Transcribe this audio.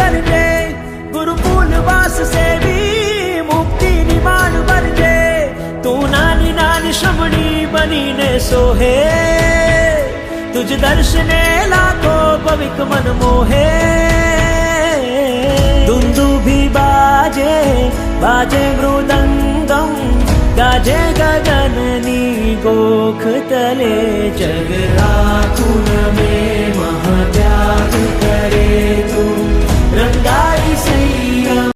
करजे गुरुकुल वास सेवी मुक्ति निमाल बरजे तू नानी नानी श्रमणी बनी ने सोहे तुझ दर्शने लाखो पविक मन मोहे दुंदुभी बाजे बाजे मृदंगम गाजे गगननी गोख तले जग आखुन में